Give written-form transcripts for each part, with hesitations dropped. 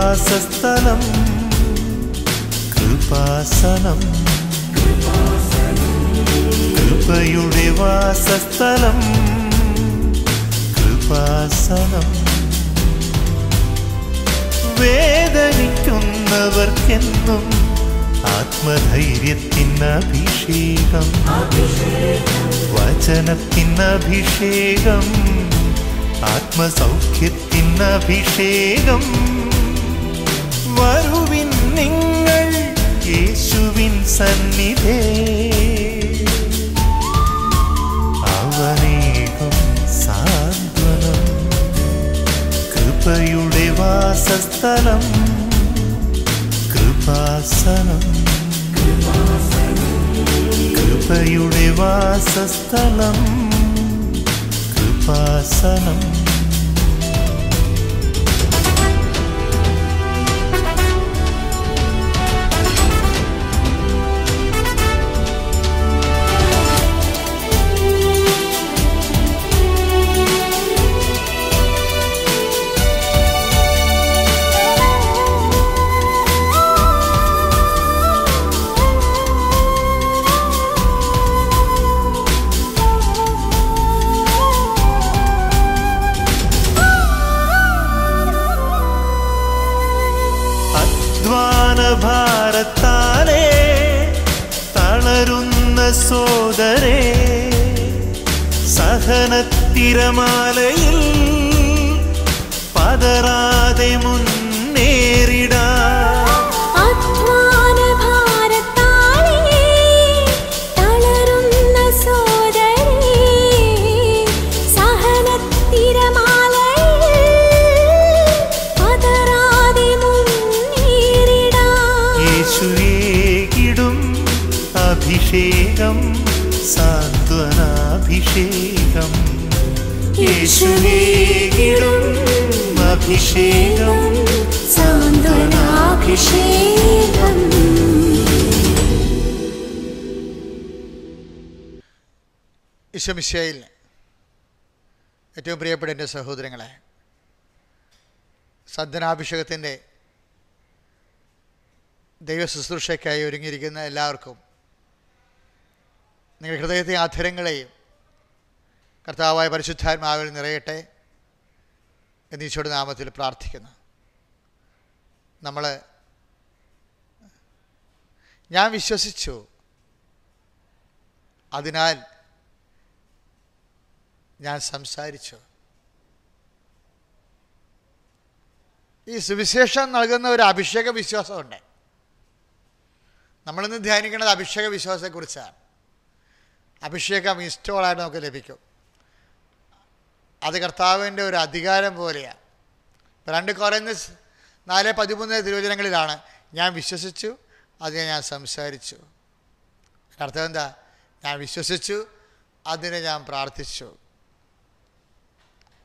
വാസസ്ഥലം കൃപാസനം, കൃപയുടെ വാസസ്ഥലം കൃപാസനം. വേദനിക്കുന്നവർക്കെന്നും ആത്മധൈര്യത്തിനഭിഷേകം, വചനത്തിനഭിഷേകം, ആത്മസൗഖ്യത്തിനഭിഷേകം. വരുവിൻ നിങ്ങൾ യേശുവിൻ സന്നിധേ, അവനേകും സാന്ത്വനം. കൃപയുടെ വാസസ്ഥലം കൃപാസനം, കൃപയുടെ വാസസ്ഥലം കൃപാസനം. ഭാരത്താലേ തളരുന്ന സോദരേ, സഹനത്തിരമാലയിൽ പതറാതെ മുന്നേറിടാം. അഭിഷേകം സാന്ത്വനാഭിഷേകം, യേശുവേകിടും അഭിഷേകം സാന്ത്വനാഭിഷേകം. ഈശോമിശിഹായിൽ ഏറ്റവും പ്രിയപ്പെട്ട എൻ്റെ സഹോദരങ്ങളെ, സാന്ത്വനാഭിഷേകത്തിൻ്റെ ദൈവ ശുശ്രൂഷയ്ക്കായി ഒരുങ്ങിയിരിക്കുന്ന എല്ലാവർക്കും നിങ്ങളുടെ ഹൃദയത്തെയും അധരങ്ങളെയും കർത്താവായ പരിശുദ്ധാത്മാവിൽ നിറയട്ടെ എന്ന് ഈശോയുടെ നാമത്തിൽ പ്രാർത്ഥിക്കുന്നു. ഞാൻ വിശ്വസിച്ചു, അതിനാൽ ഞാൻ സംസാരിച്ചു. ഈ സുവിശേഷം നൽകുന്ന ഒരു അഭിഷേക വിശ്വാസമുണ്ട്. നമ്മളിന്ന് ധ്യാനിക്കുന്നത് അഭിഷേക വിശ്വാസത്തെക്കുറിച്ചാണ്. അഭിഷേകം ഇൻസ്റ്റോളായിട്ട് നമുക്ക് ലഭിക്കും. അത് കർത്താവിൻ്റെ ഒരു അധികാരം പോലെയാണ്. 2 കൊരിന്ത്യർ 4:13 തിരുവചനങ്ങളിലാണ് ഞാൻ വിശ്വസിച്ചു, അതിനെ ഞാൻ സംസാരിച്ചു. അർത്ഥം എന്താ? ഞാൻ വിശ്വസിച്ചു, അതിനെ ഞാൻ പ്രാർത്ഥിച്ചു.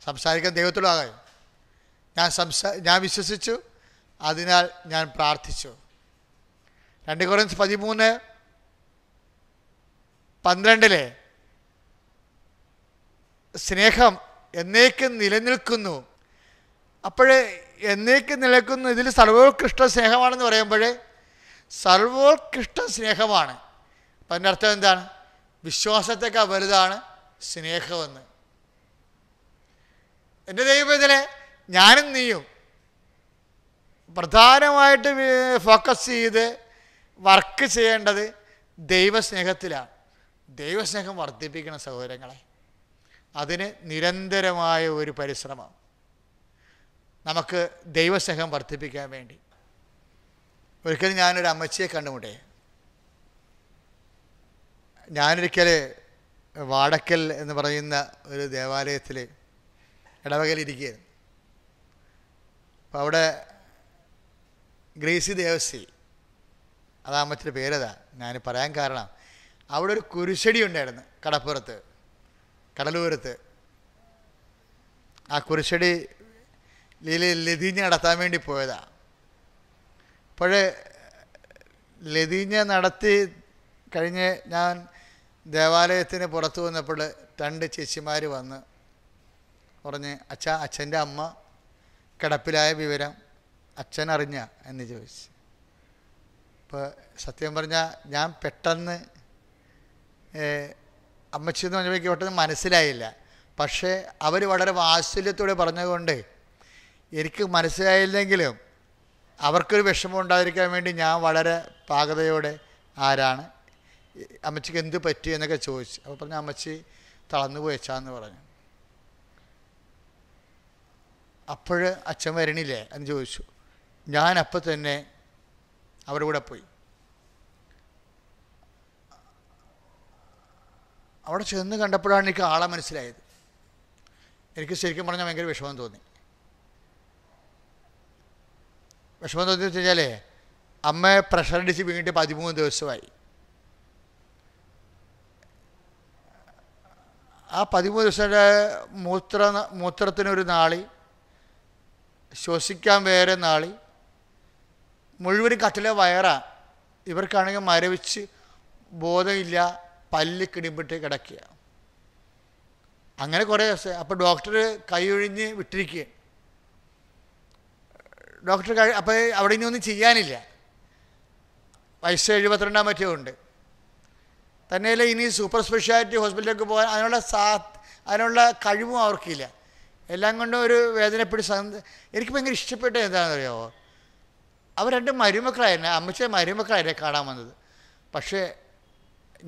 സംസാരിക്കാൻ ദൈവത്തോടാകാം. ഞാൻ വിശ്വസിച്ചു, അതിനാൽ ഞാൻ പ്രാർത്ഥിച്ചു. 2 കൊരിന്ത്യർ 13:12 സ്നേഹം എന്നേക്കും നിലനിൽക്കുന്നു. അപ്പോഴേ എന്നേക്കും നിലനിൽക്കുന്നു, ഇതിൽ സർവോത്കൃഷ്ട സ്നേഹമാണെന്ന് പറയുമ്പോഴേ സർവോത്കൃഷ്ട സ്നേഹമാണ്. അപ്പം അതിൻ്റെ അർത്ഥം എന്താണ്? വിശ്വാസത്തേക്കാൾ വലുതാണ് സ്നേഹമെന്ന്. എൻ്റെ ദൈവത്തിലെ ഞാനും നീയും പ്രധാനമായിട്ട് ഫോക്കസ് ചെയ്ത് വർക്ക് ചെയ്യേണ്ടത് ദൈവസ്നേഹത്തിലാണ്. ദൈവസ്നേഹം വർദ്ധിപ്പിക്കണം സഹോദരങ്ങളെ. അതിന് നിരന്തരമായ ഒരു പരിശ്രമം നമുക്ക് ദൈവസ്നേഹം വർദ്ധിപ്പിക്കാൻ വേണ്ടി. ഒരിക്കലും ഞാനൊരു അമ്മച്ചിയെ കണ്ടുമുട്ടേ. ഞാനൊരിക്കൽ വാടക്കൽ എന്ന് പറയുന്ന ഒരു ദേവാലയത്തിൽ ഇടവകയിലിരിക്കുകയായിരുന്നു. അപ്പോൾ അവിടെ ഗ്രേസി ദേവസി, അതാ അമ്മച്ചിയുടെ പേരതാ. ഞാൻ പറയാൻ കാരണം, അവിടെ ഒരു കുരിശടി ഉണ്ടായിരുന്നു കടപ്പുറത്ത്, കടലൂരത്ത്. ആ കുരിശടി ലതീഞ്ഞ നടത്താൻ വേണ്ടി പോയതാണ്. അപ്പോഴേ ലതീഞ്ഞ നടത്തി കഴിഞ്ഞ് ഞാൻ ദേവാലയത്തിന് പുറത്തു വന്നപ്പോൾ 2 ചേച്ചിമാർ വന്ന് പറഞ്ഞ്, അച്ഛൻ്റെ അമ്മ കിടപ്പിലായ വിവരം അച്ഛൻ അറിഞ്ഞ എന്ന് ചോദിച്ചു. ഇപ്പോൾ സത്യം പറഞ്ഞാൽ ഞാൻ പെട്ടെന്ന് അമ്മച്ചി എന്ന് പറഞ്ഞപ്പോൾ എനിക്ക് പെട്ടെന്ന് മനസ്സിലായില്ല. പക്ഷേ അവർ വളരെ വാത്സല്യത്തോടെ പറഞ്ഞതുകൊണ്ട് എനിക്ക് മനസ്സിലായില്ലെങ്കിലും അവർക്കൊരു വിഷമം ഉണ്ടായിരിക്കാൻ വേണ്ടി ഞാൻ വളരെ പാകതയോടെ ആരാണ്, അമ്മച്ചിക്ക് എന്ത് പറ്റി എന്നൊക്കെ ചോദിച്ചു. അപ്പോൾ പറഞ്ഞു അമ്മച്ചി തളർന്നു പോയച്ചാന്ന് പറഞ്ഞു. അപ്പോൾ അച്ഛൻ വരണില്ലേ എന്ന് ചോദിച്ചു. ഞാൻ അപ്പം തന്നെ അവരുടെ കൂടെ പോയി. അവിടെ ചെന്ന് കണ്ടപ്പോഴാണ് എനിക്ക് ആളെ മനസ്സിലായത്. എനിക്ക് ശരിക്കും പറഞ്ഞാൽ ഭയങ്കര വിഷമം തോന്നി. വിഷമം തോന്നി വെച്ച് കഴിഞ്ഞാൽ അമ്മയെ പ്രഷറടിച്ച് വീണിട്ട് 13 ദിവസമായി. ആ 13 ദിവസത്തെ മൂത്രത്തിനൊരു നാളി, ശ്വസിക്കാൻ വേറെ നാളി, മുഴുവനും കട്ടിലെ വയറാണ്. ഇവർക്കാണെങ്കിൽ മരവിച്ച് ബോധമില്ല, പല്ല് കിടിമ്പിട്ട് കിടക്കുക. അങ്ങനെ കുറേ ദിവസം. അപ്പോൾ ഡോക്ടർ കൈ ഒഴിഞ്ഞ് വിട്ടിരിക്കുക. ഡോക്ടർ അപ്പോൾ അവിടെ ഇനി ഒന്നും ചെയ്യാനില്ല. വയസ്സ് 72 മറ്റേ ഉണ്ട്. തന്നെയല്ല ഇനി സൂപ്പർ സ്പെഷ്യാലിറ്റി ഹോസ്പിറ്റലിലേക്ക് പോകാൻ അതിനുള്ള കഴിവും അവർക്കില്ല. എല്ലാം കൊണ്ടും ഒരു വേദനപ്പെട്ട് എനിക്ക് ഭയങ്കര ഇഷ്ടപ്പെട്ട എന്താണെന്ന് അറിയാമോ, അവർ 2 മരുമക്കളായിരുന്നു. അമ്മച്ചിയെ മരുമക്കളായിരുന്നു കാണാൻ വന്നത്. പക്ഷേ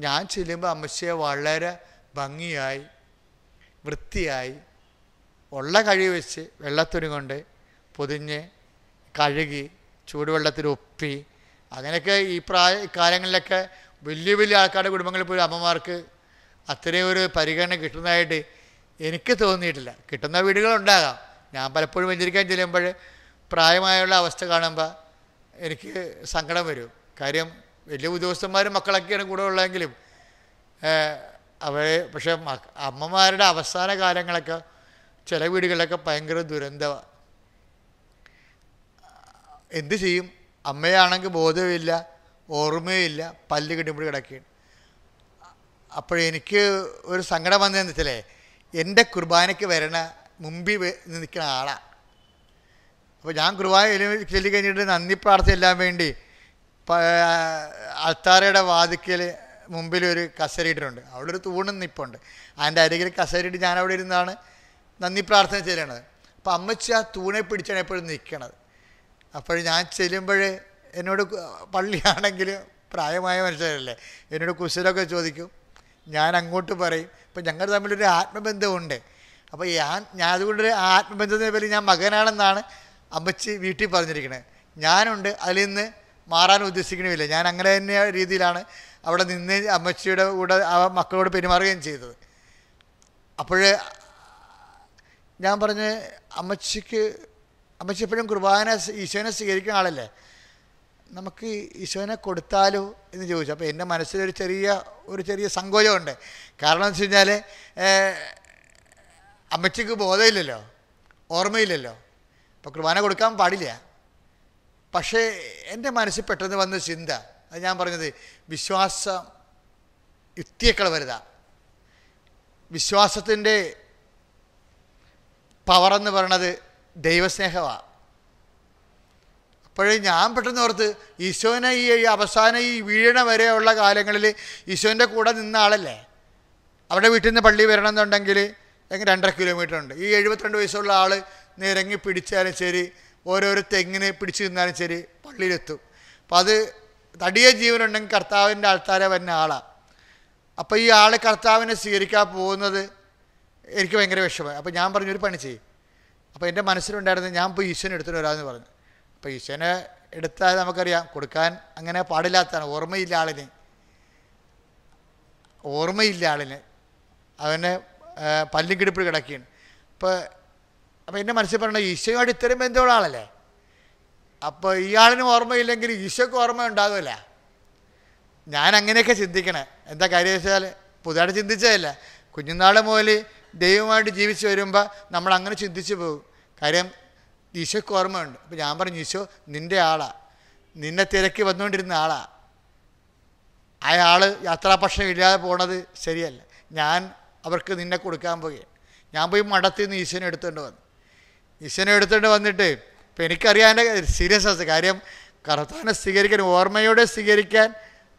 ഞാൻ ചെല്ലുമ്പോൾ അമ്മച്ചിയെ വളരെ ഭംഗിയായി വൃത്തിയായി ഉള്ള കഴിവ് വെച്ച് വെള്ളത്തുണി കൊണ്ട് പൊതിഞ്ഞ് കഴുകി ചൂടുവെള്ളത്തിൽ ഒപ്പി അങ്ങനെയൊക്കെ ഈ കാലങ്ങളിലൊക്കെ വലിയ വലിയ ആൾക്കാരുടെ കുടുംബങ്ങളിൽ പോലും അമ്മമാർക്ക് അത്രയും ഒരു പരിഗണന കിട്ടുന്നതായിട്ട് എനിക്ക് തോന്നിയിട്ടില്ല. കിട്ടുന്ന വീടുകളുണ്ടാകാം. ഞാൻ പലപ്പോഴും വെഞ്ചരിക്കാൻ ചെല്ലുമ്പോൾ പ്രായമായുള്ള അവസ്ഥ കാണുമ്പോൾ എനിക്ക് സങ്കടം വരും. കാര്യം വലിയ ഉദ്യോഗസ്ഥന്മാരും മക്കളൊക്കെയാണ് കൂടെ ഉള്ളതെങ്കിലും അവരെ പക്ഷേ അമ്മമാരുടെ അവസാന കാലങ്ങളൊക്കെ ചില വീടുകളിലൊക്കെ ഭയങ്കര ദുരന്തമാണ്. എന്തു ചെയ്യും? അമ്മയാണെങ്കിൽ ബോധമില്ല, ഓർമ്മയില്ല, പല്ല് കിട്ടുമ്പോൾ കിടക്കുകയാണ്. അപ്പോഴെനിക്ക് ഒരു സങ്കടം വന്നതെന്ന് വെച്ചാലേ, എൻ്റെ കുർബാനയ്ക്ക് വരണ മുമ്പിൽ നിൽക്കുന്ന ആളാണ്. അപ്പോൾ ഞാൻ കുർബാന ചൊല്ലി കഴിഞ്ഞിട്ട് നന്ദി പ്രാർത്ഥനയെല്ലാം വേണ്ടി അൾത്താരയുടെ വാതിക്കൽ മുമ്പിലൊരു കസേരയിട്ടുണ്ട്. അവിടെ ഒരു തൂണും നിപ്പുണ്ട്. അതിൻ്റെ അരികിൽ കസേരയിട്ട് ഞാൻ അവിടെ ഇരുന്നാണ് നന്ദി പ്രാർത്ഥന ചെയ്യണത്. അപ്പോൾ അമ്മച്ചി ആ തൂണെ പിടിച്ചാണ് എപ്പോഴും നിൽക്കണത്. അപ്പോൾ ഞാൻ ചെല്ലുമ്പോൾ എന്നോട് പള്ളിയാണെങ്കിൽ പ്രായമായ മനുഷ്യരല്ലേ, എന്നോട് കുശലമൊക്കെ ചോദിക്കും. ഞാൻ അങ്ങോട്ട് പറയും. ഇപ്പം ഞങ്ങൾ തമ്മിലൊരു ആത്മബന്ധമുണ്ട്. അപ്പോൾ ഞാൻ അതുകൊണ്ടൊരു ആത്മബന്ധത്തിനെ പറ്റി ഞാൻ മകനാണെന്നാണ് അമ്മച്ചി വീട്ടിൽ പറഞ്ഞിരിക്കുന്നത്. ഞാനുണ്ട്, അതിൽ നിന്ന് മാറാൻ ഉദ്ദേശിക്കണമില്ല. ഞാൻ അങ്ങനെ തന്നെ രീതിയിലാണ് അവിടെ നിന്ന് അമ്മച്ചിയുടെ കൂടെ ആ മക്കളോട് പെരുമാറുകയും ചെയ്തത്. അപ്പോൾ ഞാൻ പറഞ്ഞ് അമ്മച്ചി എപ്പോഴും കുർബാന ഈശോനെ സ്വീകരിക്കുന്ന ആളല്ലേ, നമുക്ക് ഈശോനെ കൊടുത്താലോ എന്ന് ചോദിച്ചു. അപ്പോൾ എൻ്റെ മനസ്സിലൊരു ചെറിയ സങ്കോചമുണ്ട്. കാരണം എന്ന് വെച്ച് കഴിഞ്ഞാൽ അമ്മച്ചിക്ക് ബോധമില്ലല്ലോ, ഓർമ്മയില്ലല്ലോ, അപ്പോൾ കുർബാന കൊടുക്കാൻ പാടില്ല. പക്ഷേ എൻ്റെ മനസ്സിൽ പെട്ടെന്ന് വന്ന ചിന്ത, അത് ഞാൻ പറഞ്ഞത്, വിശ്വാസം യുക്തിയേക്കാൾ വലുതാണ്. വിശ്വാസത്തിൻ്റെ പവറെന്ന് പറയണത് ദൈവസ്നേഹമാണ്. അപ്പോഴേ ഞാൻ പെട്ടെന്ന് ഓർത്ത്, ഈശോനെ ഈ അവസാനം ഈ വീഴണ വരെയുള്ള കാലങ്ങളിൽ ഈശോൻ്റെ കൂടെ നിന്ന ആളല്ലേ. അവിടെ വീട്ടിൽ നിന്ന് പള്ളി വരണമെന്നുണ്ടെങ്കിൽ 2.5 കിലോമീറ്റർ ഉണ്ട്. ഈ 72 വയസ്സുള്ള ആൾ നിരങ്ങി പിടിച്ചാലും ശരി, ഓരോരോ തെങ്ങിന് പിടിച്ച് നിന്നാലും ശരി, പള്ളിയിലെത്തും. അപ്പോൾ അത് തടിയ ജീവനുണ്ടെങ്കിൽ കർത്താവിൻ്റെ ആൾക്കാരെ വരുന്ന ആളാണ്. അപ്പോൾ ഈ ആൾ കർത്താവിനെ സ്വീകരിക്കാൻ പോകുന്നത് എനിക്ക് ഭയങ്കര വിഷമമായി. അപ്പോൾ ഞാൻ പറഞ്ഞൊരു പണി ചെയ്യും. അപ്പോൾ എൻ്റെ മനസ്സിലുണ്ടായിരുന്നത്, ഞാൻ ഇപ്പോൾ ഈശോനെ എടുത്തിട്ട് വരാമെന്ന് പറഞ്ഞു. അപ്പോൾ ഈശോനെ എടുത്താൽ നമുക്കറിയാം കൊടുക്കാൻ അങ്ങനെ പാടില്ലാത്തതാണ്. ഓർമ്മയില്ല ആളിന് അവനെ പല്ലും കിടിപ്പിൽ കിടക്കുകയാണ്. അപ്പോൾ എൻ്റെ മനസ്സിൽ പറഞ്ഞത്, ഈശോയോട് ഇത്രയും ബന്ധമുള്ള ആളല്ലേ, അപ്പോൾ ഇയാളിന് ഓർമ്മയില്ലെങ്കിൽ ഈശോയ്ക്ക് ഓർമ്മ ഉണ്ടാകില്ല. ഞാൻ അങ്ങനെയൊക്കെ ചിന്തിക്കണേ. എന്താ കാര്യം വെച്ചാൽ പുതുതായിട്ട് ചിന്തിച്ചതല്ല, കുഞ്ഞുനാൾ മുതൽ ദൈവമായിട്ട് ജീവിച്ച് വരുമ്പോൾ നമ്മൾ അങ്ങനെ ചിന്തിച്ച് പോകും. കാര്യം ഈശോയ്ക്ക് ഓർമ്മയുണ്ട്. അപ്പോൾ ഞാൻ പറഞ്ഞു, ഈശോ നിൻ്റെ ആളാണ്, നിന്നെ തിരക്കി വന്നുകൊണ്ടിരുന്ന ആളാണ്. അയാൾ യാത്രാഭക്ഷണം ഇല്ലാതെ പോണത് ശരിയല്ല. ഞാൻ അവർക്ക് നിന്നെ കൊടുക്കാൻ പോവുകയാണ്. ഞാൻ പോയി മഠത്തിൽ നിന്ന് ഈശോനെ എടുത്തുകൊണ്ട് വന്നു. ഈശോനെ എടുത്തുകൊണ്ട് വന്നിട്ട് ഇപ്പം എനിക്കറിയാം എൻ്റെ സീരിയസ്നെസ്. കാര്യം കർത്താവിനെ സ്വീകരിക്കാൻ, ഓർമ്മയോടെ സ്വീകരിക്കാൻ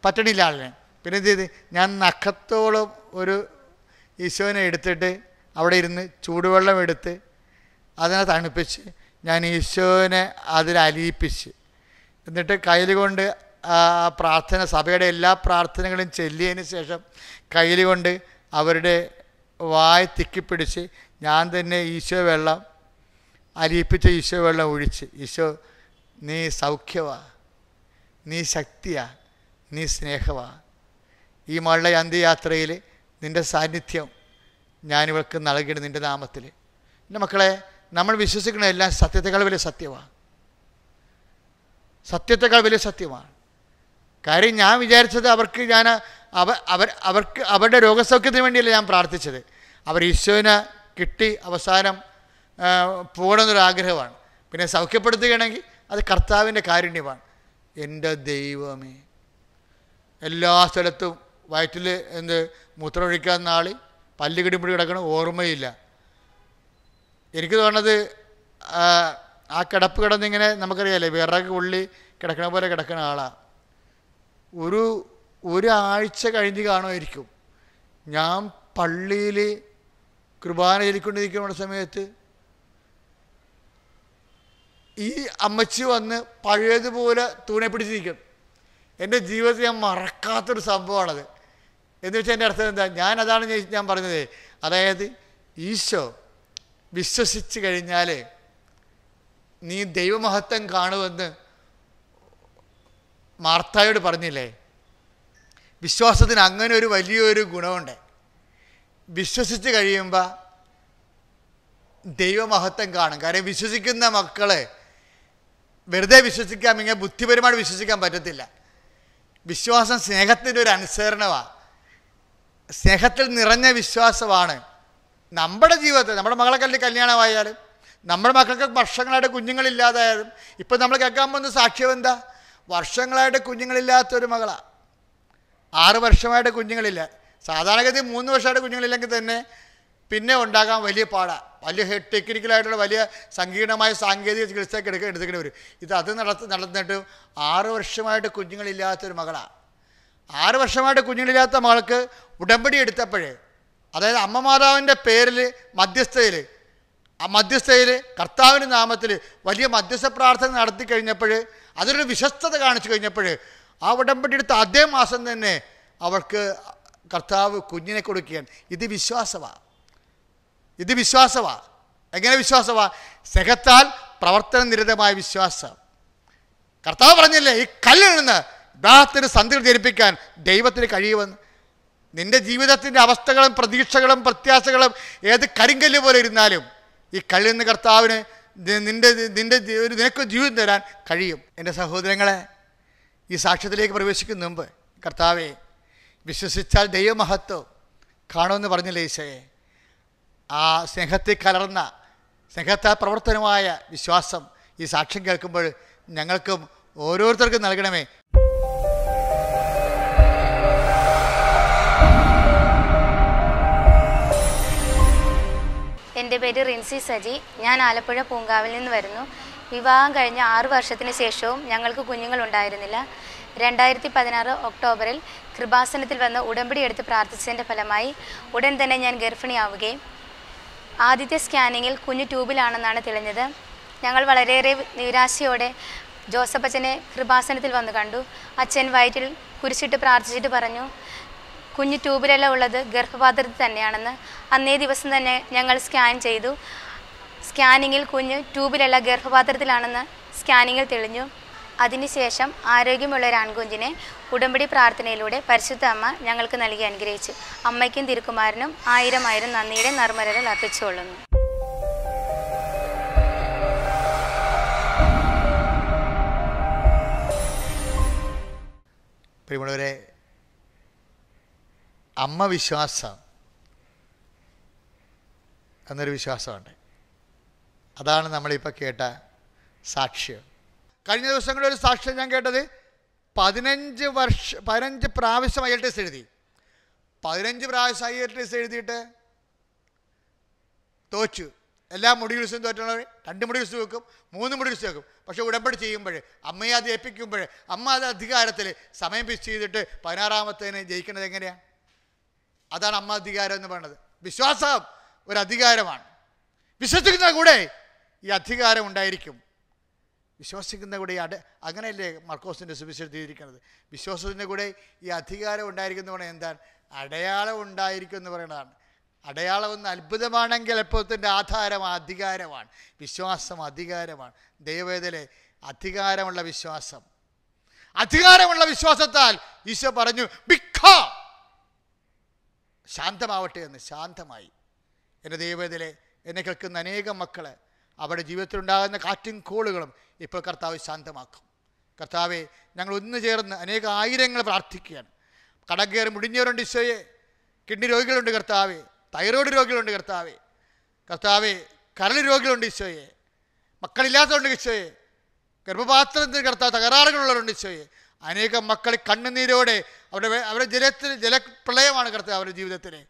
പറ്റണില്ല ആളിനെ. പിന്നെ എന്ത് ചെയ്ത്, ഞാൻ നഖത്തോളം ഒരു ഈശോനെ എടുത്തിട്ട് അവിടെ ഇരുന്ന് ചൂടുവെള്ളം എടുത്ത് അതിനെ തണുപ്പിച്ച് ഞാൻ ഈശോനെ അതിൽ അലിയിപ്പിച്ച്, എന്നിട്ട് കയ്യിൽ കൊണ്ട് പ്രാർത്ഥന, സഭയുടെ എല്ലാ പ്രാർത്ഥനകളും ചൊല്ലിയതിന് ശേഷം കയ്യിൽ കൊണ്ട് അവരുടെ വായ് തിക്കിപ്പിടിച്ച് ഞാൻ തന്നെ ഈശോ വെള്ളം അലിയിപ്പിച്ച ഈശോ വെള്ളം ഒഴിച്ച്, ഈശോ നീ സൗഖ്യവാ, നീ ശക്തിയാ, നീ സ്നേഹവാ, ഈ മകളുടെ അന്ത്യയാത്രയിൽ നിൻ്റെ സാന്നിധ്യം ഞാനിവൾക്ക് നൽകിയിട്ട് നിൻ്റെ നാമത്തിൽ. എൻ്റെ മക്കളെ, നമ്മൾ വിശ്വസിക്കുന്ന എല്ലാം സത്യത്തെക്കാൾ വലിയ സത്യമാണ്. സത്യത്തെക്കാൾ വലിയ സത്യമാണ്. കാര്യം ഞാൻ വിചാരിച്ചത് അവർക്ക് അവർക്ക് അവരുടെ രോഗസൗഖ്യത്തിന് വേണ്ടിയല്ല ഞാൻ പ്രാർത്ഥിച്ചത്. അവർ ഈശോനെ കിട്ടി അവസാനം പോകണമെന്നൊരാഗ്രഹമാണ്. പിന്നെ സൗഖ്യപ്പെടുത്തുകയാണെങ്കിൽ അത് കർത്താവിൻ്റെ കാരുണ്യമാണ്. എൻ്റെ ദൈവമേ, എല്ലാ സ്ഥലത്തും വയറ്റിൽ മൂത്രമൊഴിക്കാൻ നാളി പല്ല് കിടിപിടി കിടക്കണം, ഓർമ്മയില്ല. എനിക്ക് തോന്നുന്നത് ആ കിടപ്പ് കിടന്നിങ്ങനെ നമുക്കറിയാമല്ലേ, വിറക് ഉള്ളി കിടക്കണ പോലെ കിടക്കുന്ന ആളാണ്. ഒരാഴ്ച കഴിഞ്ഞ് കാണുമായിരിക്കും. ഞാൻ പള്ളിയിൽ കുർബാന ചൊല്ലിക്കൊണ്ടിരിക്കുന്ന സമയത്ത് ഈ അമ്മച്ചി വന്ന് പഴയതുപോലെ തൂണെ പിടിച്ചിരിക്കും. എൻ്റെ ജീവിതത്തിൽ ഞാൻ മറക്കാത്തൊരു സംഭവമാണത്. എന്ന് വെച്ചാൽ എൻ്റെ അർത്ഥം എന്താ, അതാണ് ഞാൻ പറഞ്ഞത്. അതായത് ഈശോ വിശ്വസിച്ച് കഴിഞ്ഞാൽ നീ ദൈവമഹത്വം കാണുമെന്ന് മാർത്തായോട് പറഞ്ഞില്ലേ. വിശ്വാസത്തിന് അങ്ങനെ ഒരു വലിയൊരു ഗുണമുണ്ട്. വിശ്വസിച്ച് കഴിയുമ്പോൾ ദൈവമഹത്വം കാണും. കാര്യം വിശ്വസിക്കുന്ന മക്കളെ വെറുതെ വിശ്വസിക്കാമെങ്കിൽ ബുദ്ധിപരമായിട്ട് വിശ്വസിക്കാൻ പറ്റത്തില്ല. വിശ്വാസം സ്നേഹത്തിൻ്റെ ഒരു അനുസരണമാണ്, സ്നേഹത്തിൽ നിറഞ്ഞ വിശ്വാസമാണ്. നമ്മുടെ ജീവിതത്തിൽ നമ്മുടെ മകളെ കല്യാണമായാലും നമ്മുടെ മക്കൾക്ക് വർഷങ്ങളായിട്ട് കുഞ്ഞുങ്ങളില്ലാതായാലും, ഇപ്പം നമ്മൾ കേൾക്കാൻ പോകുന്ന സാക്ഷ്യം എന്താ, വർഷങ്ങളായിട്ട് കുഞ്ഞുങ്ങളില്ലാത്തൊരു മകളാണ്. 6 വർഷമായിട്ട് കുഞ്ഞുങ്ങളില്ല. സാധാരണഗതി 3 വർഷമായിട്ട് കുഞ്ഞുങ്ങളില്ലെങ്കിൽ തന്നെ പിന്നെ ഉണ്ടാകാൻ വലിയ പാടാണ്. വലിയ ടെക്നിക്കലായിട്ടുള്ള വലിയ സങ്കീർണമായ സാങ്കേതിക ചികിത്സയൊക്കെ എടുക്കേണ്ടി വരും. അത് നടന്നിട്ട് 6 വർഷമായിട്ട് കുഞ്ഞുങ്ങളില്ലാത്തൊരു മകളാണ്. 6 വർഷമായിട്ട് കുഞ്ഞുങ്ങളില്ലാത്ത മകൾക്ക് ഉടമ്പടി എടുത്തപ്പോഴേ, അതായത് അമ്മ മാതാവിൻ്റെ പേരിൽ മധ്യസ്ഥയിൽ കർത്താവിൻ്റെ നാമത്തിൽ വലിയ മധ്യസ്ഥ പ്രാർത്ഥന നടത്തി കഴിഞ്ഞപ്പോൾ, അതിലൊരു വിശ്വസ്തത കാണിച്ചു കഴിഞ്ഞപ്പോൾ, ആ ഉടമ്പടി എടുത്ത അതേ മാസം തന്നെ അവൾക്ക് കർത്താവ് കുഞ്ഞിനെ കൊടുക്കുകയാണ്. ഇത് വിശ്വാസമാണ്. എങ്ങനെ വിശ്വാസമാണ്? സ്നേഹത്താൽ പ്രവർത്തന നിരതമായ വിശ്വാസം. കർത്താവ് പറഞ്ഞില്ലേ, ഈ കല്ലിൽ നിന്ന് ഇബ്രാഹത്തിന് സന്ധികൾ ജനിപ്പിക്കാൻ ദൈവത്തിന് കഴിയുമെന്ന്. നിൻ്റെ ജീവിതത്തിൻ്റെ അവസ്ഥകളും പ്രതീക്ഷകളും പ്രത്യാശകളും ഏത് കരിങ്കല്ല് പോലെ ഇരുന്നാലും ഈ കല്ലിൽ നിന്ന് കർത്താവിന് നിനക്ക് ജീവിതം തരാൻ കഴിയും. എൻ്റെ സഹോദരങ്ങളെ, ഈ സാക്ഷ്യത്തിലേക്ക് പ്രവേശിക്കുന്ന മുമ്പ് കർത്താവെ, വിശ്വസിച്ചാൽ ദൈവമഹത്വം കാണുമെന്ന് പറഞ്ഞില്ലേ ഈശോയെ. ആ സ്നേഹത്തിൽ കലർന്ന സ്നേഹത്താൽ പ്രവർത്തനമായ വിശ്വാസം ഈ സാക്ഷ്യം കേൾക്കുമ്പോൾ ഞങ്ങൾക്കും ഓരോരുത്തർക്കും നൽകണമേ. എൻ്റെ പേര് റിൻസി സജി. ഞാൻ ആലപ്പുഴ പൂങ്കാവിൽ നിന്ന് വരുന്നു. വിവാഹം കഴിഞ്ഞ 6 വർഷത്തിന് ശേഷവും ഞങ്ങൾക്ക് കുഞ്ഞുങ്ങളുണ്ടായിരുന്നില്ല. 2016 ഒക്ടോബറിൽ കൃപാസനത്തിൽ വന്ന് ഉടമ്പടി എടുത്ത് പ്രാർത്ഥിച്ചതിൻ്റെ ഫലമായി ഉടൻ തന്നെ ഞാൻ ഗർഭിണിയാവുകയും ആദ്യത്തെ സ്കാനിങ്ങിൽ കുഞ്ഞ് ട്യൂബിലാണെന്നാണ് തെളിഞ്ഞത്. ഞങ്ങൾ വളരെയേറെ നിരാശയോടെ ജോസഫ് അച്ഛനെ കൃപാസനത്തിൽ വന്ന് കണ്ടു. അച്ഛൻ വയറ്റിൽ കുരിശിട്ട് പ്രാർത്ഥിച്ചിട്ട് പറഞ്ഞു, കുഞ്ഞ് ട്യൂബിലല്ല ഉള്ളത്, ഗർഭപാത്രത്തിൽ തന്നെയാണെന്ന്. അന്നേ ദിവസം തന്നെ ഞങ്ങൾ സ്കാൻ ചെയ്തു. സ്കാനിങ്ങിൽ കുഞ്ഞ് ട്യൂബിലല്ല ഗർഭപാത്രത്തിലാണെന്ന് സ്കാനിങ്ങിൽ തെളിഞ്ഞു. അതിനുശേഷം ആരോഗ്യമുള്ള ഒരു ആൺകുഞ്ഞിനെ ഉടമ്പടി പ്രാർത്ഥനയിലൂടെ പരിശുദ്ധ അമ്മ ഞങ്ങൾക്ക് നൽകി അനുഗ്രഹിച്ചു. അമ്മയ്ക്കും തിരുക്കുമാരനും 1000 നന്ദിയുടെ നർമ്മരകൾ അർപ്പിച്ചുകൊള്ളുന്നു. പ്രിയമുള്ളവരെ, അമ്മ വിശ്വാസം എന്നൊരു വിശ്വാസമുണ്ട്. അതാണ് നമ്മളിപ്പോൾ കേട്ട സാക്ഷ്യം. കഴിഞ്ഞ ദിവസങ്ങളിൽ ഒരു സാക്ഷ്യം ഞാൻ കേട്ടത് 15 പ്രാവശ്യം IELTS എഴുതി. 15 പ്രാവശ്യം IELTS എഴുതിയിട്ട് തോറ്റു. എല്ലാ മുടി ദിവസവും തോറ്റുള്ളവർ 2 മുടി ദിവസം വെക്കും, 3 മുടി ദിവസം വെക്കും. പക്ഷെ ഉടമ്പടി ചെയ്യുമ്പോൾ, അമ്മയെ അത് ഏൽപ്പിക്കുമ്പോൾ, അമ്മ അത് അധികാരത്തിൽ സമയം ഫിക്സ് ചെയ്തിട്ട് 16ാമത്തേന് ജയിക്കുന്നത് എങ്ങനെയാണ്? അതാണ് അമ്മ അധികാരം എന്ന് പറയുന്നത്. വിശ്വാസം ഒരു അധികാരമാണ്. വിശ്വസിക്കുന്ന കൂടെ ഈ അധികാരം ഉണ്ടായിരിക്കും. വിശ്വസിക്കുന്ന കൂടെ അങ്ങനെയല്ലേ മർക്കോസിൻ്റെ സുവിശേഷത്തിൽ എഴുതിയിരിക്കുന്നത്. വിശ്വാസത്തിൻ്റെ കൂടെ ഈ അധികാരം ഉണ്ടായിരിക്കുന്ന പറഞ്ഞാൽ എന്താണ്? അടയാളം ഉണ്ടായിരിക്കും എന്ന് പറയുന്നതാണ്. അടയാളം ഒന്ന് അത്ഭുതമാണെങ്കിൽ അത്ഭുതത്തിൻ്റെ ആധാരം അധികാരമാണ്. വിശ്വാസം അധികാരമാണ്. ദൈവവേദനയിലെ അധികാരമുള്ള വിശ്വാസം, അധികാരമുള്ള വിശ്വാസത്താൽ ഈശോ പറഞ്ഞു ശാന്തമാവട്ടെ എന്ന്. ശാന്തമായി. എൻ്റെ ദൈവവേദനയിലെ എന്നെ കേൾക്കുന്ന അനേകം മക്കൾ അവരുടെ ജീവിതത്തിലുണ്ടാകുന്ന കാറ്റും കോളുകളും ഇപ്പോൾ കർത്താവ് ശാന്തമാക്കും. കർത്താവെ, ഞങ്ങൾ ഒന്ന് ചേർന്ന് അനേക ആയിരങ്ങൾ പ്രാർത്ഥിക്കുകയാണ്. കടം കയറി മുടിഞ്ഞവരുണ്ട് ഈശോയെ, കിഡ്നി രോഗികളുണ്ട് കർത്താവെ, തൈറോയ്ഡ് രോഗികളുണ്ട് കർത്താവെ, കർത്താവെ കരൾ രോഗികളുണ്ട് ഈശോയെ, മക്കളില്ലാത്തതുണ്ട് ഈശോയെ, ഗർഭപാത്രത്തിന് കർത്താവ് തകരാറുകളുള്ളവരുണ്ട് ഈശോയെ. അനേകം മക്കൾ കണ്ണുനീരോടെ അവരുടെ ജലപ്രളയമാണ് കർത്താവ് അവരുടെ ജീവിതത്തിന്.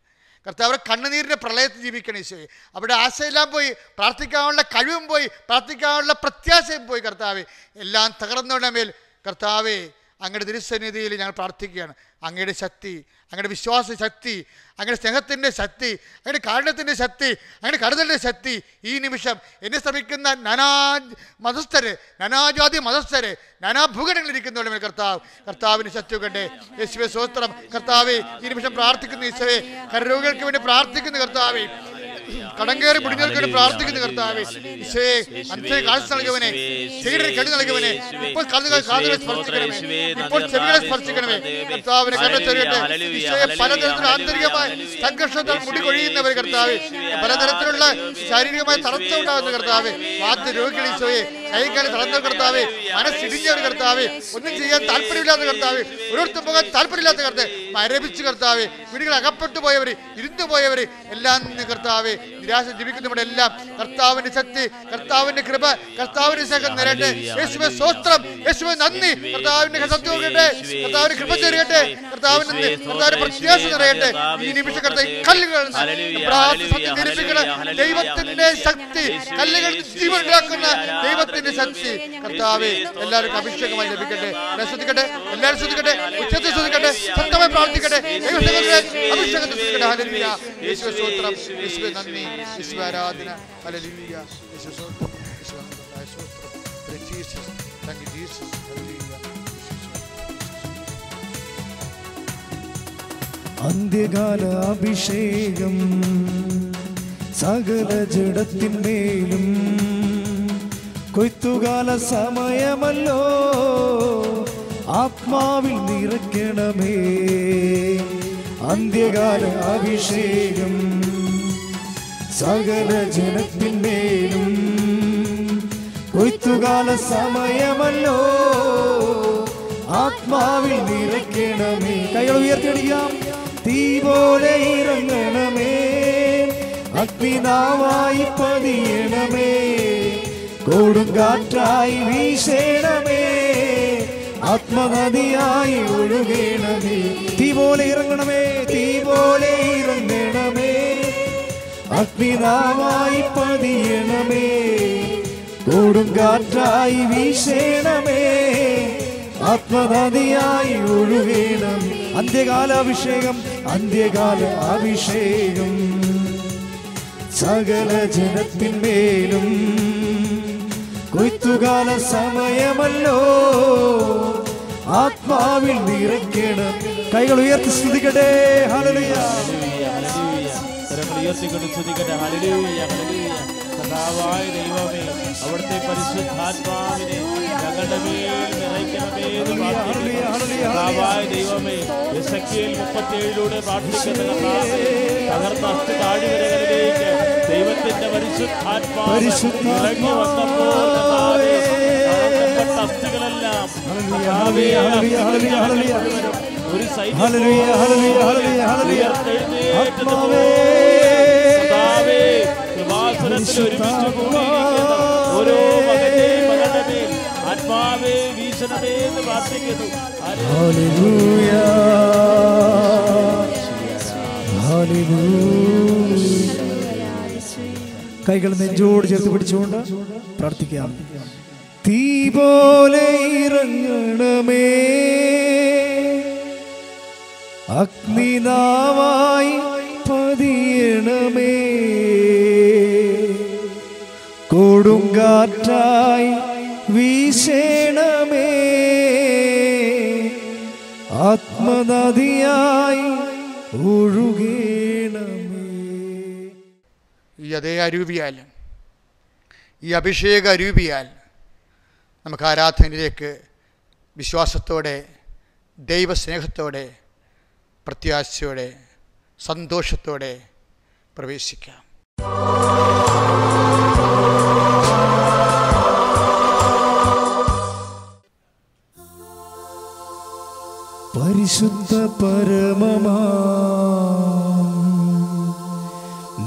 കർത്താവ് അവരുടെ കണ്ണുനീരിൻ്റെ പ്രളയത്തിൽ ജീവിക്കണം ഈശോയെ. അവരുടെ ആശയെല്ലാം പോയി, പ്രാർത്ഥിക്കാനുള്ള കഴിവും പോയി, പ്രാർത്ഥിക്കാനുള്ള പ്രത്യാശയും പോയി. കർത്താവെ, എല്ലാം തകർന്നവരുടെ മേൽ കർത്താവെ അങ്ങയുടെ തിരുസന്നിധിയിൽ ഞങ്ങൾ പ്രാർത്ഥിക്കുകയാണ്. അങ്ങയുടെ ശക്തി, അങ്ങയുടെ വിശ്വാസ ശക്തി, അങ്ങയുടെ സ്നേഹത്തിൻ്റെ ശക്തി, അങ്ങയുടെ കാരുണ്യത്തിൻ്റെ ശക്തി, അങ്ങയുടെ കരുതലിൻ്റെ ശക്തി ഈ നിമിഷം എന്നെ ശ്രമിക്കുന്ന നാനാ മതസ്ഥര്, നാനാജാതി മതസ്ഥര്, നാനാ ഭൂഖണ്ഡങ്ങളിലിരിക്കുന്നവരുടെ മേൽ കർത്താവിന് ശക്തി കണ്ടേ. യേശുവേ സ്തോത്രം. കർത്താവെ, ഈ നിമിഷം പ്രാർത്ഥിക്കുന്ന ഈശോയെ, കരരോഗികൾക്ക് വേണ്ടി പ്രാർത്ഥിക്കുന്ന കർത്താവെ, കടം കയറി മുടിഞ്ഞവർക്ക് വേണ്ടി പ്രാർത്ഥിക്കുന്ന കർത്താവെ, ഈശോയെ അന്തേ കാഴ്ച നൽകുവനെ, ചെകിടനെ കെടി നൽകുവനെ, ഇപ്പോൾ കാതുകളെ സ്പർശിക്കണമേ, ഇപ്പോൾ ചെവികളെ സ്പർശിക്കണമേ. കർത്താവിനെ കണ്ടെത്തറിയട്ടെ. ഈശോയെ, പലതരത്തിലുള്ള ആന്തരികമായ സംഘർഷത്താൽ മുടി കൊഴിയുന്നവർ കർത്താവെ, പലതരത്തിലുള്ള ശാരീരികമായ തളർച്ച ഉണ്ടാകുന്ന കർത്താവെ, വാദ്യ രോഗികൾ ഈശോയെ, കൈകാലം തളർന്ന കർത്താവെ, മനസ്സിടിഞ്ഞവർ കർത്താവെ, ഒന്നും ചെയ്യാൻ താല്പര്യമില്ലാത്ത കർത്താവെ, ഓരോരുത്തർ പോകാൻ താല്പര്യമില്ലാത്ത കർത്താവെ, മരവിച്ച് കർത്താവെ, വീടുകൾ അകപ്പെട്ടു പോയവർ, ഇരുന്നു പോയവർ എല്ലാം കർത്താവെ, നിരാശ ജീവിക്കുന്നവരുടെ എല്ലാം കർത്താവിന്റെ ശക്തി, കർത്താവിന്റെ കൃപ, കർത്താവിന്റെ സ്നേഹം നിറയട്ടെ. യേശുവേ സ്തോത്രം. യേശുവേ നന്ദി. കർത്താവിന്റെ ശക്തി നോക്കട്ടെ, കർത്താവിന്റെ കൃപ ചെറിയട്ടെ, കർത്താവിന്റെ പ്രത്യാശ നിറയട്ടെ. ഈ നിമിഷം കർത്താവ് കല്ലുകൾ ധരിപ്പിക്കുന്ന ദൈവത്തിന്റെ ശക്തി, കല്ലുകൾ ജീവൻ ഉണ്ടാക്കുന്ന ദൈവത്തിന്റെ ശക്തി കർത്താവെ എല്ലാവർക്കും അഭിഷേകമായി ലഭിക്കട്ടെ. ശ്രദ്ധിക്കട്ടെ, എല്ലാവരും ശ്രദ്ധിക്കട്ടെ, ഉച്ചത്തിൽ ശ്രദ്ധിക്കട്ടെ, ശക്തമായി പ്രാർത്ഥിക്കട്ടെ. അഭിഷേകത്തെ ശ്രദ്ധിക്കട്ടെ. ഹല്ലേലൂയ. യേശുവേ സ്തോത്രം. യേശുവേ നന്ദി. യേശുവേ ആരാധന. ഹല്ലേലൂയ. യേശുവേ സ്തോത്രം. യേശുവേ സ്തോത്രം. Jesus. Thank you Jesus. Hallelujah. അന്ത്യകാല അഭിഷേകം സകല ജഡത്തിന്മേലും, കൊയ്ത്തുകാല സമയമല്ലോ ആത്മാവിൽ നിറയ്ക്കണമേ. അന്ത്യകാല അഭിഷേകം സകല ജനത്തിന്മേലും, കൊയ്ത്തുകാല സമയമല്ലോ ആത്മാവിൽ നിറയ്ക്കണമേ. കൈകൾ ഉയർത്തിയടിക്കാം. തീ പോലെ ഇറങ്ങണമേ, അഗ്നിനാവായി പതിയണമേ, കൊടുങ്കാറ്റായി വീശണമേ, ആത്മനദിയായി ഒഴുകണമേ. തീ പോലെ ഇറങ്ങണമേ, തീ പോലെ ഇറങ്ങണമേ, അഗ്നിനാവായി പതിയണമേ, കൊടുങ്കാറ്റായി വീശണമേ, ആത്മനദിയായി ഒഴുകണം. അന്ത്യകാല അഭിഷേകം, അന്ത്യകാല അഭിഷേകം സകല ജനത്തിന്മേലും, കൊയ്ത്തുകാല സമയമല്ലോ ആത്മാവിൽ നിറയ്ക്കണം. കൈകൾ ഉയർത്തി സ്തുതിക്കട്ടെ. ഹല്ലേലൂയ. ഉയർത്തിക്കൊണ്ട് സ്തുതിക്കട്ടെ. ഹല്ലേലൂയ. ഹല്ലേലൂയ. കർത്താവായ ദൈവമേ, അവിടുത്തെ പരിശുദ്ധാത്മാവിനെ ഞങ്ങളുടെ മേൽ നിറയ്ക്കണമേ എന്ന് പ്രാർത്ഥിക്കുന്നു. കർത്താവായ ദൈവമേ, എസെക്കിയേൽ 37 പ്രാർത്ഥിക്കുന്ന കർത്താവേ, തകർന്ന അസ്ഥിതാഴിവരകളിലേക്ക് ദൈവത്തിന്റെ പരിശുദ്ധാത്മാവ് ഇറങ്ങി വന്നപ്പോൾ കർത്താവേ, തകർക്കപ്പെട്ട അസ്ഥികളെല്ലാം ഒരു കൃപാസനത്തിൽ ഒരുമിച്ച് കൂടിയിരിക്കുന്ന ഓരോ മകന്റെയും മകളുടെ മേൽ ആത്മാവേ വീശണമേ എന്ന് പ്രാർത്ഥിക്കുന്നു. ഹല്ലേലൂയ. ഹല്ലേലൂയ. കൈകൾ നെഞ്ചോട് ചേർത്ത് പിടിച്ചുകൊണ്ട് പ്രാർത്ഥിക്കാം. തീ പോലെ ഇറങ്ങണമേ, അഗ്നിനാവായി പതിയണമേ, കൊടുങ്കാറ്റായി വീശണമേ, ആത്മനദിയായി ഒഴുകണമേ. ഈ അതേ അരൂപിയാൽ, ഈ അഭിഷേക അരൂപിയാൽ നമുക്ക് ആരാധനയിലേക്ക് വിശ്വാസത്തോടെ, ദൈവസ്നേഹത്തോടെ, പ്രത്യാശയോടെ, സന്തോഷത്തോടെ പ്രവേശിക്കാം. പരിശുദ്ധ പരമമാ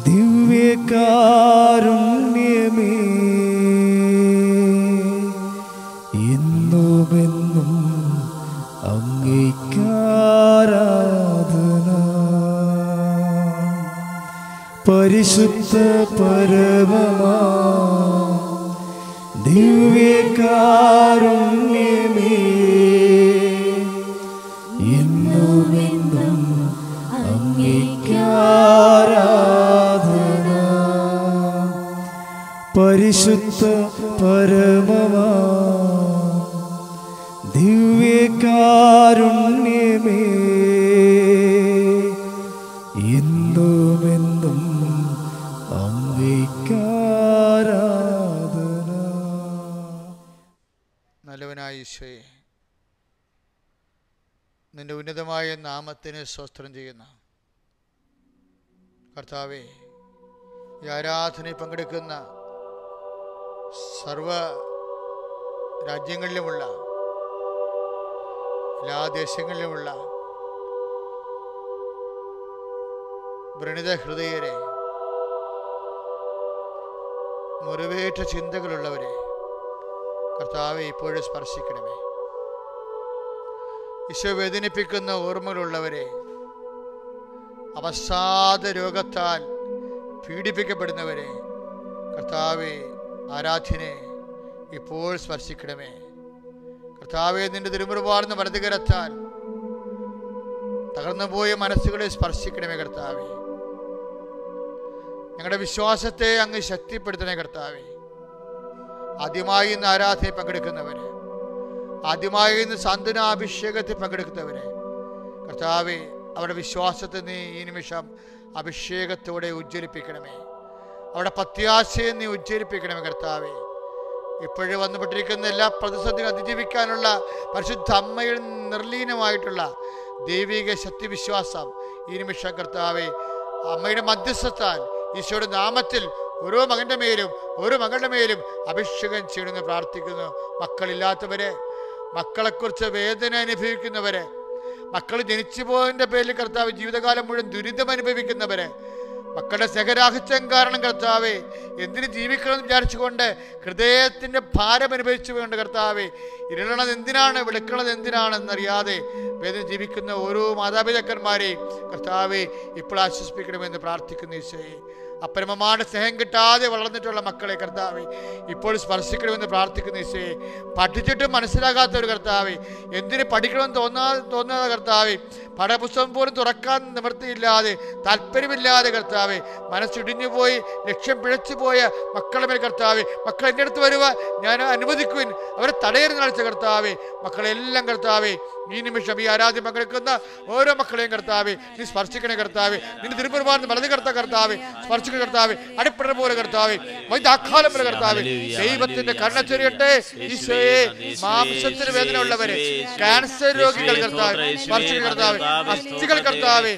ദിവ്യകാരുണ്യമേ, എന്നുമെന്നും അങ്ങേക്കാരാധന. പരിശുദ്ധ പരമമാ ദിവ്യകാരുണ്യമേ, എന്നുമെന്നും അങ്ങേക്കാരാധന. പരിശുദ്ധ പരമമാ ദിവ്യകാരുണ്യമേ, എന്നുമെന്നും അങ്ങേക്കാരാധന. നല്ലവനായ ഈശോയെ, നിന്റെ ഉന്നതമായ നാമത്തിന് സ്തോത്രം ചെയ്യുന്ന കർത്താവേ, ഈ ആരാധനയിൽ പങ്കെടുക്കുന്ന സർവ രാജ്യങ്ങളിലുമുള്ള, എല്ലാ ദേശങ്ങളിലുമുള്ള വ്രണിത ഹൃദയരെ, മുറിവേറ്റ ചിന്തകളുള്ളവരെ കർത്താവെ ഇപ്പോഴും സ്പർശിക്കണമേ. ഈശോ വേദനിപ്പിക്കുന്ന ഓർമ്മകളുള്ളവരെ, അവസാദ രോഗത്താൽ പീഡിപ്പിക്കപ്പെടുന്നവരെ കർത്താവെ ആരാധ്യനെ ഇപ്പോൾ സ്പർശിക്കണമേ. കർത്താവെ, നിന്റെ തിരുമുറുപാർന്ന വലതുകരത്താൽ തകർന്നുപോയ മനസ്സുകളെ സ്പർശിക്കണമേ. കർത്താവെ, ഞങ്ങളുടെ വിശ്വാസത്തെ അങ്ങ് ശക്തിപ്പെടുത്തണേ. കർത്താവെ, ആദ്യമായി ഇന്ന് ആരാധനയിൽ പങ്കെടുക്കുന്നവരെ, ആദ്യമായി ഇന്ന് സാന്ത്വനാഭിഷേകത്തിൽ പങ്കെടുക്കുന്നവരെ കർത്താവെ, അവരുടെ വിശ്വാസത്തെ നീ ഈ നിമിഷം അഭിഷേകത്തോടെ ഉജ്ജ്വലിപ്പിക്കണമേ. അവരുടെ പ്രത്യാശയെ നീ ഉജ്ജ്വലിപ്പിക്കണമേ. കർത്താവെ, ഇപ്പോഴും വന്നുപെട്ടിരിക്കുന്ന എല്ലാ പ്രതിസന്ധികളും അതിജീവിക്കാനുള്ള പരിശുദ്ധ അമ്മയുടെ നിർലീനമായിട്ടുള്ള ദൈവിക ശക്തിവിശ്വാസം ഈ നിമിഷം കർത്താവെ, അമ്മയുടെ മധ്യസ്ഥത്താൽ ഈശോയുടെ നാമത്തിൽ ഓരോ മകൻ്റെ മേലും ഓരോ മകളുടെ മേലും അഭിഷേകം ചെയ്യണമെന്ന് പ്രാർത്ഥിക്കുന്നു. മക്കളില്ലാത്തവരെ, മക്കളെക്കുറിച്ച് വേദന അനുഭവിക്കുന്നവരെ, മക്കൾ ജനിച്ചു പോയതിൻ്റെ പേരിൽ കർത്താവ് ജീവിതകാലം മുഴുവൻ ദുരിതം അനുഭവിക്കുന്നവരെ, മക്കളുടെ സ്നേഹരാഹിത്യം കാരണം കർത്താവെ എന്തിന് ജീവിക്കണമെന്ന് വിചാരിച്ചുകൊണ്ട് ഹൃദയത്തിൻ്റെ ഭാരം അനുഭവിച്ചുകൊണ്ട് കർത്താവെ, ഇരുളണത് എന്തിനാണ്, വിളിക്കണത് എന്തിനാണെന്നറിയാതെ വേദന ജീവിക്കുന്ന ഓരോ മാതാപിതാക്കന്മാരെയും കർത്താവെ ഇപ്പോൾ ആശ്വസിപ്പിക്കണമെന്ന് പ്രാർത്ഥിക്കുന്നു. ഈശോയെ, അപരമമായ സ്നേഹം കിട്ടാതെ വളർന്നിട്ടുള്ള മക്കളെ കർത്താവെ ഇപ്പോൾ സ്പർശിക്കണമെന്ന് പ്രാർത്ഥിക്കുന്ന ഈശോയെ, പഠിച്ചിട്ടും മനസ്സിലാകാത്ത ഒരു കർത്താവെ, എന്തിന് പഠിക്കണമെന്ന് തോന്നാതെ കർത്താവെ, പാഠപുസ്തകം പോലും തുറക്കാൻ നിവൃത്തിയില്ലാതെ, താല്പര്യമില്ലാതെ കർത്താവെ, മനസ്സിടിഞ്ഞു പോയി ലക്ഷ്യം പിഴച്ചു പോയ മക്കളുടെ മേൽ കർത്താവെ, മക്കൾ എൻ്റെ അടുത്ത് വരുക, ഞാൻ അനുവദിക്കുവിൻ, അവരെ തടയരുന്ന് കളിച്ച കർത്താവെ, മക്കളെല്ലാം കർത്താവെ ഈ നിമിഷം ഈ ആരാധ്യം പങ്കെടുക്കുന്ന ഓരോ മക്കളെയും കർത്താവെ നീ സ്പർശിക്കണേ. കർത്താവെ, നിന്റെ തിരുപ്പുറപാർന്ന് വലത് കർത്ത കർത്താവെ സ്പർശിക്കുന്ന കർത്താവെ, അടിപ്പട പോലെ കർത്താവെ, വൈദ്യാഖാലം പോലെ കർത്താവെ, ദൈവത്തിന്റെ കരുണ ചൊരിയട്ടെ. ഈശോയെ, മാംസത്തിന് വേദന ഉള്ളവരെ, ക്യാൻസർ രോഗികൾ കർത്താവെ സ്പർശിക്കുന്ന കർത്താവെ, അസ്ഥികൾ കർത്താവെ,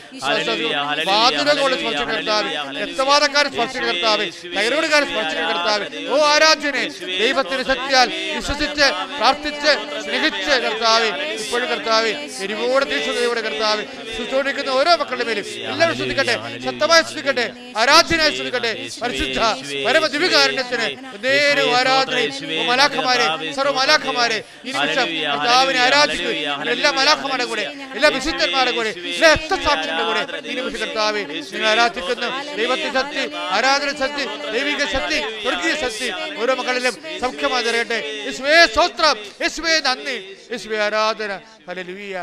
വാതുരോഗമുള്ള സ്പർശിക്കുന്ന കർത്താവെ, രക്തവാദക്കാരെ സ്പർശിക്കുന്ന കർത്താവെ, തൈറോയ്ഡുകാരെ സ്പർശിക്കുന്ന കർത്താവെ, ഓ ആരാധ്യനെ ദൈവത്തിന്റെ ശക്തിയാൽ വിശ്വസിച്ച് പ്രാർത്ഥിച്ച് സ്നേഹിച്ച് കർത്താവെ ഇപ്പോഴും കർത്താവെ എരിവോടെ തീക്ഷണതയോടെ കർത്താവെ ശുശ്രൂഷിക്കുന്ന ഓരോ മക്കളുടെ മേലും എല്ലാവരും ശ്രദ്ധിക്കട്ടെ, ശക്തമായി ശ്രദ്ധിക്കട്ടെ. ആരാധ്യനെ കർത്താവിനായി സ്തുതിക്കട്ടെ. പരിശുദ്ധ പരമദിവ്യകാരുണ്യത്തിന് നേരെ ആരാധനയും മലാഖമാരെ, സർവ്വ മലാഖമാരെ ഈ നിമിഷം കർത്താവിനെ ആരാധിക്കും. എല്ലാ മലാഖമാരുടെ കൂടെ, എല്ലാ വിശുദ്ധന്മാരുടെ കൂടെ, എല്ലാ രക്തസാക്ഷിയുടെ കൂടെ ഈ നിമിഷം കർത്താവെ നിങ്ങൾ ആരാധിക്കുന്നു. ദൈവത്തിന്റെ ശക്തി, ആരാധന ശക്തി, ദൈവിക ശക്തി, സ്വർഗീയ ശക്തി ഓരോ മക്കളിലും സൗഖ്യമായി തരട്ടെ. യേശുവേ സ്തോത്രം, യേശുവേ നന്ദി, യേശുവേ ആരാധന. Hallelujah,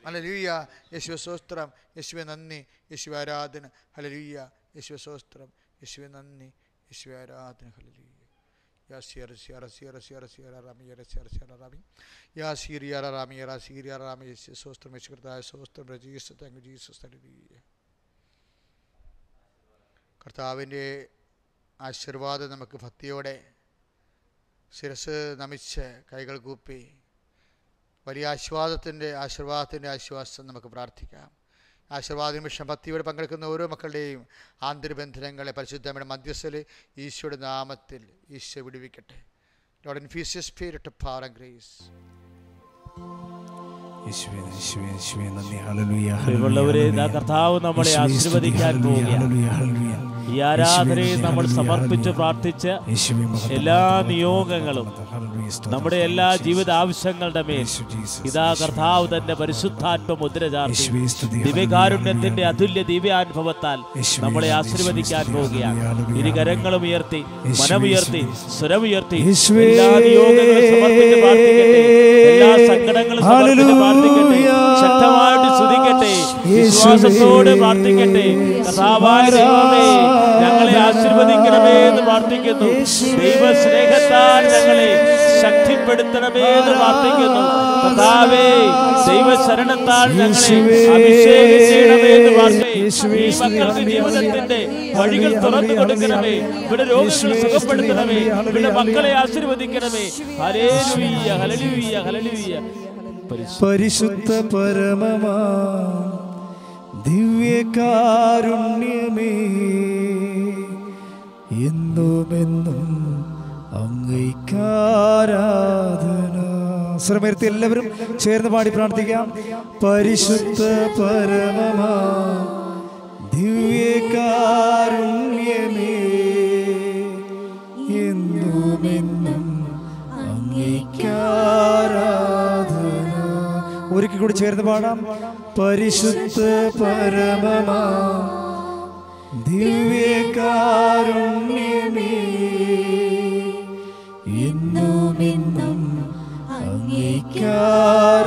hallelujah. യേശുവേ സ്തോത്രം, യേശുവേ നന്ദി, യേശുവേ ആരാധന. ഹല്ലേലൂയ. യേശുവേ സ്തോത്രം, യേശുവേ നന്ദി, യേശുവേ ആരാധന. ഹല്ലേലൂയ. യാ സിയർ സിയർ സിയർ സിയർ സിയർ റാമി യര സിയർ സിയർ റാമി യാ സിയർ യാ റാമി യര സിയർ യാ റാമി. യേശുവേ സ്തോത്രം, യേശു കർത്താവേ സ്തോത്രം. Jesus, thank you Jesus. Hallelujah. കർത്താവിൻ്റെ ആശീർവാദം നമുക്ക് ഭക്തിയോടെ ശിരസ് നമിച്ച് കൈകൾ കൂപ്പി വലിയ ആശീർവാദത്തിൻ്റെ ആശ്വാസം നമുക്ക് പ്രാർത്ഥിക്കാം. ആശീർവാദ നിമിഷം ഭക്തിയോടെ പങ്കെടുക്കുന്ന ഓരോ മക്കളുടെയും ആന്തരബന്ധനങ്ങളെ പരിശുദ്ധമായ മധ്യസ്ഥയിൽ ഈശോയുടെ നാമത്തിൽ ഈശോ വിടുവിക്കട്ടെ. Lord infuse your spirit of power and grace. കർത്താവ് നമ്മളെ ആശീർവദിക്കാൻ പോവുകയാണ്. ഈ ആരാധനയെ നമ്മൾ സമർപ്പിച്ച് പ്രാർത്ഥിച്ച് എല്ലാ നിയോഗങ്ങളും നമ്മുടെ എല്ലാ ജീവിത ആവശ്യങ്ങളുടെ മേൽ ഇതാ കർത്താവ് തന്റെ പരിശുദ്ധാത്മ മുദ്ര ചാർത്തി ദിവ്യകാരുണ്യത്തിന്റെ അതുല്യ ദിവ്യാനുഭവത്താൽ നമ്മളെ ആശീർവദിക്കാൻ പോവുകയാണ്. ഇരു കരങ്ങളും ഉയർത്തി, മനമുയർത്തി, സ്വരമുയർത്തി എല്ലാ നിയോഗങ്ങളും സമർപ്പിച്ച് പ്രാർത്ഥിക്കട്ടെ. എല്ലാ സങ്കടങ്ങളും സമർപ്പിച്ച് പ്രാർത്ഥിക്കട്ടെ. ശക്തമായിട്ട് സ്തുതിക്കട്ടെ, വിശ്വാസത്തോടെ പ്രാർത്ഥിക്കട്ടെ. കർത്താവായ ദൈവമേ, ഞങ്ങളെ ആശീർവദിക്കണമേ എന്ന് പ്രാർത്ഥിക്കുന്നു. ദൈവ സ്നേഹത്താൽ ഞങ്ങളെ ശക്തിപ്പെടുത്തണമേ എന്ന് പ്രാർത്ഥിക്കുന്നു. കർത്താവേ, ദൈവ ശരണത്താൽ ഞങ്ങളെ അഭിഷേകം ചെയ്യണമേ എന്ന് പ്രാർത്ഥിക്കുന്നു. ഈ മക്കൾക്ക് ജീവിതത്തിന്റെ വഴികൾ തുറന്നു കൊടുക്കണമേ. ഇവിടെ രോഗങ്ങൾ സുഖപ്പെടുത്തണമേ. ഇവിടെ മക്കളെ ആശീർവദിക്കണമേ. Hallelujah, hallelujah, hallelujah. പരിശുദ്ധ പരമമാ ദിവ്യകാരുണ്യമേ, എന്നുമെന്നും അങ്ങേക്കാരാധന. ശ്രമേർത്തി എല്ലാവരും ചേർന്ന് പാടി പ്രാർത്ഥിക്കാം. പരിശുദ്ധ പരമമാ ദിവ്യകാരുണ്യമേ, എന്നുമെന്നും അങ്ങേക്കാരാധന. ഒരിക്കൽ കൂടി ചേർന്ന് പാടാം. പരിശുദ്ധ പരമമാ ദിവ്യകാരുണ്യമേ, എന്നുമെന്നും അങ്ങേക്കാരാധന.